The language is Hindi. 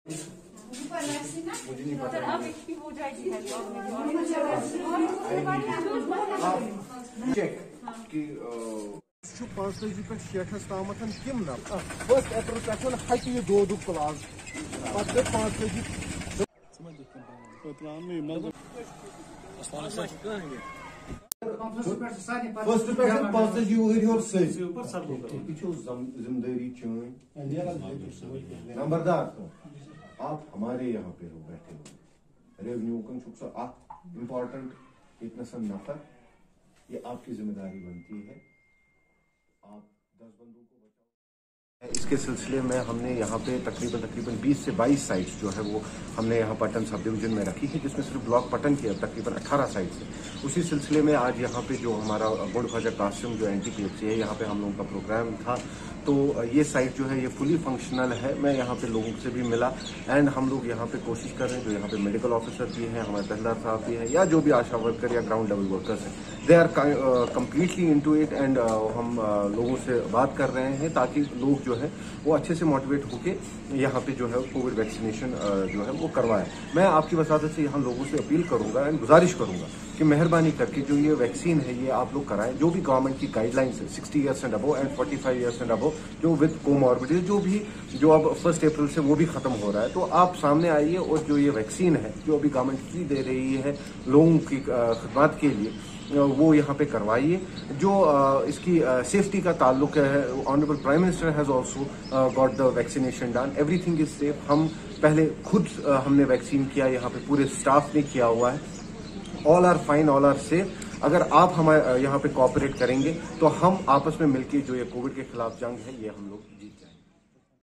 मुझे नहीं पता चेक कि 5 पे 6 ताम तम ना 1 अप्रैल पे हटि यह दो क्लास पे 5 फर्स्ट पे 5 जिम्मेदारी चुन नंबरदार तो आप हमारे यहाँ पे हो बैठे हो रेवेन्यू का इम्पोर्टेंट इतना सा नफर ये आपकी जिम्मेदारी बनती है। आप 10 बंदों को बचाओ। इसके सिलसिले में हमने यहाँ पे तकरीबन 20 से 22 साइट्स जो है वो हमने यहाँ पटन सब डिवीजन में रखी है, जिसमें सिर्फ ब्लॉक पटन की तकरीबन 18 साइट्स है। उसी सिलसिले में आज यहाँ पे जो हमारा गुंड ख्वाजा कासिम जो NTPFC है, यहाँ पे हम लोगों का प्रोग्राम था, तो ये साइट जो है ये फुली फंक्शनल है। मैं यहाँ पे लोगों से भी मिला एंड हम लोग यहाँ पे कोशिश कर रहे हैं, जो यहाँ पे मेडिकल ऑफिसर भी हैं, हमारे तहसीलदार साहब भी हैं, या जो भी आशा वर्कर या ग्राउंड लेवल वर्कर्स हैं, they are completely into it and हम लोगों से बात कर रहे हैं ताकि लोग जो है वो अच्छे से मोटिवेट होके यहाँ पे जो है कोविड वैक्सीनेशन जो है वो करवाएं। मैं आपकी वसादत से यहाँ लोगों से अपील करूंगा एंड गुजारिश करूंगा कि मेहरबानी करके जो ये वैक्सीन है ये आप लोग कराएं। जो भी गवर्नमेंट की गाइडलाइंस है 60 years and above and 45 years and above जो विद कोमॉर्बिडिटी जो अब 1 अप्रैल से वो भी खत्म हो रहा है, तो आप सामने आइए और जो ये वैक्सीन है जो अभी गवर्नमेंट फ्री दे रही है लोगों की खिदमत के लिए, वो यहाँ पे करवाइए। जो इसकी सेफ्टी का ताल्लुक है, honourable prime minister has also got the vaccination done, everything is safe. हम पहले खुद हमने वैक्सीन किया, यहाँ पे पूरे स्टाफ ने किया हुआ है। All are fine, all are safe. अगर आप हमारे यहाँ पे कोऑपरेट करेंगे तो हम आपस में मिलकर जो ये कोविड के खिलाफ जंग है ये हम लोग जीत जाएंगे।